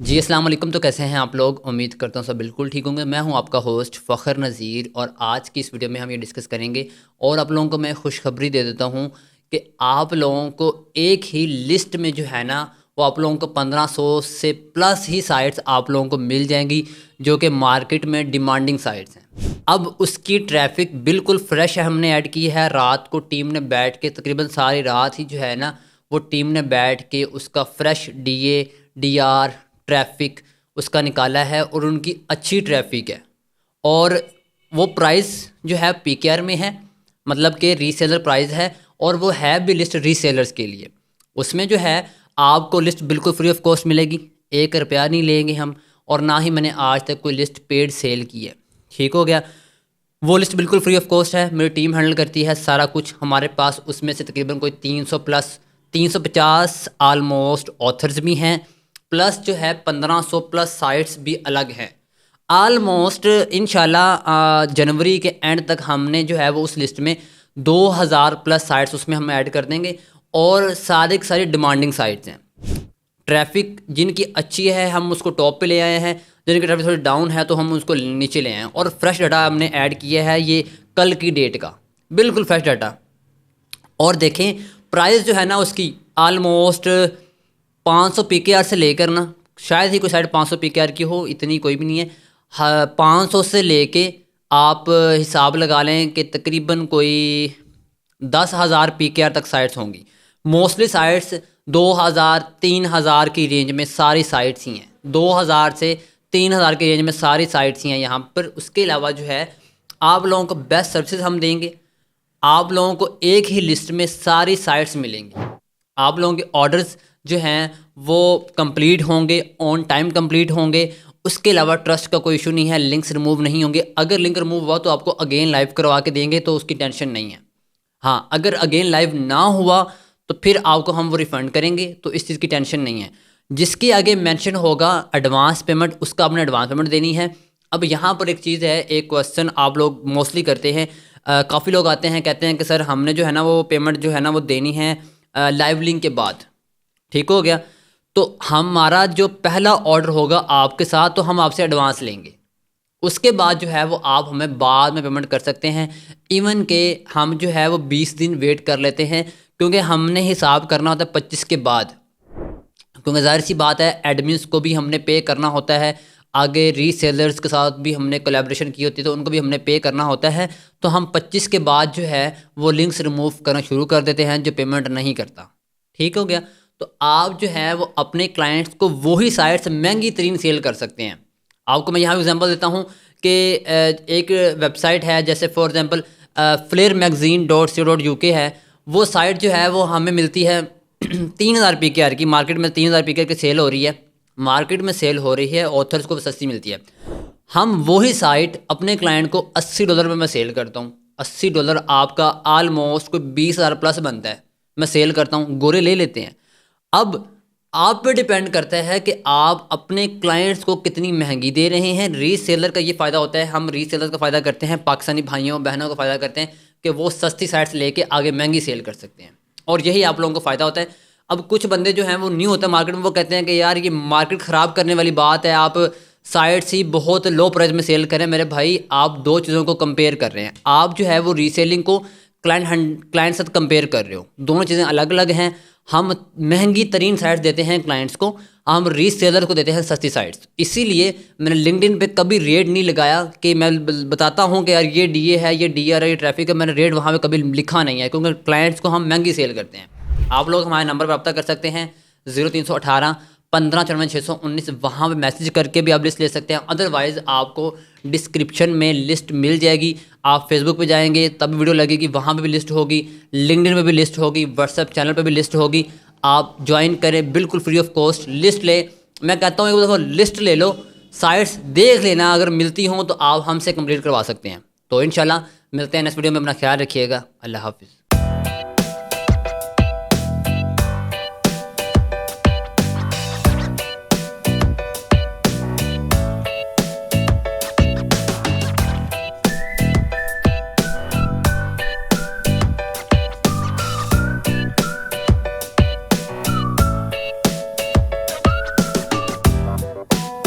जी अस्सलाम वालेकुम। तो कैसे हैं आप लोग? उम्मीद करता हूँ सब बिल्कुल ठीक होंगे। मैं हूँ आपका होस्ट फ़खर नज़ीर और आज की इस वीडियो में हम ये डिस्कस करेंगे और आप लोगों को मैं खुशखबरी दे देता हूँ कि आप लोगों को एक ही लिस्ट में जो है ना वो आप लोगों को 1500 से प्लस ही साइट्स आप लोगों को मिल जाएंगी जो कि मार्केट में डिमांडिंग साइट्स हैं। अब उसकी ट्रैफिक बिल्कुल फ्रेश है, हमने ऐड की है। रात को टीम ने बैठ के तकरीबन सारी रात ही जो है ना वो टीम ने बैठ के उसका फ्रेश डीए डीआर ट्रैफिक उसका निकाला है और उनकी अच्छी ट्रैफिक है। और वो प्राइस जो है पीकेआर में है, मतलब कि रीसेलर प्राइस है और वो है भी लिस्ट रीसेलर्स के लिए। उसमें जो है आपको लिस्ट बिल्कुल फ्री ऑफ कॉस्ट मिलेगी, 1 रुपया नहीं लेंगे हम, और ना ही मैंने आज तक कोई लिस्ट पेड सेल की है। ठीक हो गया। वो लिस्ट बिल्कुल फ्री ऑफ कॉस्ट है, मेरी टीम हैंडल करती है सारा कुछ। हमारे पास उसमें से तकरीबन कोई 300 प्लस 350 आलमोस्ट ऑथर्स भी हैं, प्लस जो है 1500 प्लस साइट्स भी अलग हैं। आलमोस्ट इंशाल्लाह जनवरी के एंड तक हमने जो है वो उस लिस्ट में 2000 प्लस साइट्स उसमें हम ऐड कर देंगे और सारी की सारी डिमांडिंग साइट्स हैं। ट्रैफिक जिनकी अच्छी है हम उसको टॉप पे ले आए हैं, जिनकी ट्रैफिक थोड़ी डाउन है तो हम उसको नीचे ले आए हैं। और फ्रेश डाटा हमने ऐड किया है, ये कल की डेट का बिल्कुल फ्रेश डाटा। और देखें प्राइस जो है ना उसकी आलमोस्ट 500 पीकेआर से लेकर ना, शायद ही कोई साइड 500 पीकेआर की हो, इतनी कोई भी नहीं है। 500 से लेके आप हिसाब लगा लें कि तकरीबन कोई 10,000 पीकेआर तक साइट्स होंगी। मोस्टली साइट्स 2000 3000 की रेंज में सारी साइट्स ही हैं। 2000 से 3000 की रेंज में सारी साइट्स ही हैं यहाँ पर। उसके अलावा जो है आप लोगों को बेस्ट सर्विसेज हम देंगे। आप लोगों को एक ही लिस्ट में सारी साइट्स मिलेंगी। आप लोगों के ऑर्डर्स जो हैं वो कंप्लीट होंगे, ऑन टाइम कंप्लीट होंगे। उसके अलावा ट्रस्ट का कोई इशू नहीं है, लिंक्स रिमूव नहीं होंगे। अगर लिंक रिमूव हुआ तो आपको अगेन लाइव करवा के देंगे, तो उसकी टेंशन नहीं है। हाँ, अगर अगेन लाइव ना हुआ तो फिर आपको हम वो रिफ़ंड करेंगे, तो इस चीज़ की टेंशन नहीं है। जिसके आगे मेंशन होगा एडवांस पेमेंट, उसका आपने एडवांस पेमेंट देनी है। अब यहाँ पर एक चीज़ है, एक क्वेश्चन आप लोग मोस्टली करते हैं। काफ़ी लोग आते हैं कहते हैं कि सर हमने जो है ना वो पेमेंट जो है ना वो देनी है लाइव लिंक के बाद। ठीक हो गया। तो हमारा जो पहला ऑर्डर होगा आपके साथ तो हम आपसे एडवांस लेंगे, उसके बाद जो है वो आप हमें बाद में पेमेंट कर सकते हैं। इवन के हम जो है वो 20 दिन वेट कर लेते हैं, क्योंकि हमने हिसाब करना होता है 25 के बाद। क्योंकि ज़ाहिर सी बात है एडमिन्स को भी हमने पे करना होता है, आगे रीसेलर्स के साथ भी हमने कोलैबोरेशन की होती है तो उनको भी हमने पे करना होता है। तो हम 25 के बाद जो है वो लिंक्स रिमूव करना शुरू कर देते हैं जो पेमेंट नहीं करता। ठीक हो गया। तो आप जो है वो अपने क्लाइंट्स को वही साइट्स महंगी तरीन सेल कर सकते हैं। आपको मैं यहाँ एग्जांपल देता हूँ कि एक वेबसाइट है, जैसे फॉर एग्जांपल flairmagazine.co.uk है। वो साइट जो है वो हमें मिलती है 3000 पीकेआर की। मार्केट में 3000 पीकेआर की सेल हो रही है, मार्केट में सेल हो रही है, ऑथर्स को सस्ती मिलती है। हम वही साइट अपने क्लाइंट को $80 में मैं सेल करता हूँ। $80 आपका आलमोस्ट कोई 20,000 प्लस बनता है, मैं सेल करता हूँ, गोरे ले लेते हैं। अब आप पे डिपेंड करता है कि आप अपने क्लाइंट्स को कितनी महंगी दे रहे हैं। रीसेलर का ये फ़ायदा होता है, हम रीसेलर का फ़ायदा करते हैं, पाकिस्तानी भाइयों बहनों का फ़ायदा करते हैं कि वो सस्ती साइट्स लेके आगे महंगी सेल कर सकते हैं, और यही आप लोगों को फ़ायदा होता है। अब कुछ बंदे जो हैं वो न्यू होता है मार्केट में, वो कहते हैं कि यार ये मार्केट ख़राब करने वाली बात है, आप साइट्स ही बहुत लो प्राइस में सेल करें। मेरे भाई आप दो चीज़ों को कंपेयर कर रहे हैं। आप जो है वो रीसेलिंग को क्लाइंट साथ कंपेयर कर रहे हो, दोनों चीज़ें अलग अलग हैं। हम महंगी तरीन साइट्स देते हैं क्लाइंट्स को, हम रीसेलर को देते हैं सस्ती साइट्स। इसीलिए मैंने लिंक्डइन पे कभी रेट नहीं लगाया कि मैं बताता हूँ कि यार ये डीए है, ये डीआर है, ये ट्रैफिक है। मैंने रेट वहाँ पे कभी लिखा नहीं है, क्योंकि क्लाइंट्स को हम महंगी सेल करते हैं। आप लोग हमारे नंबर पर रब्ता कर सकते हैं 0318 1594 619। वहाँ पे मैसेज करके भी आप लिस्ट ले सकते हैं। अदरवाइज़ आपको डिस्क्रिप्शन में लिस्ट मिल जाएगी। आप फेसबुक पे जाएंगे तब वीडियो लगेगी, वहाँ पे भी लिस्ट होगी, लिंक्डइन पे भी लिस्ट होगी, व्हाट्सएप चैनल पे भी लिस्ट होगी। आप ज्वाइन करें, बिल्कुल फ्री ऑफ कॉस्ट लिस्ट ले। मैं कहता हूँ एक दफ़ा लिस्ट ले लो, साइट्स देख लेना, अगर मिलती हों तो आप हमसे कंप्लीट करवा सकते हैं। तो इंशाल्लाह मिलते हैं नेक्स्ट वीडियो में। अपना ख्याल रखिएगा। अल्लाह हाफिज़।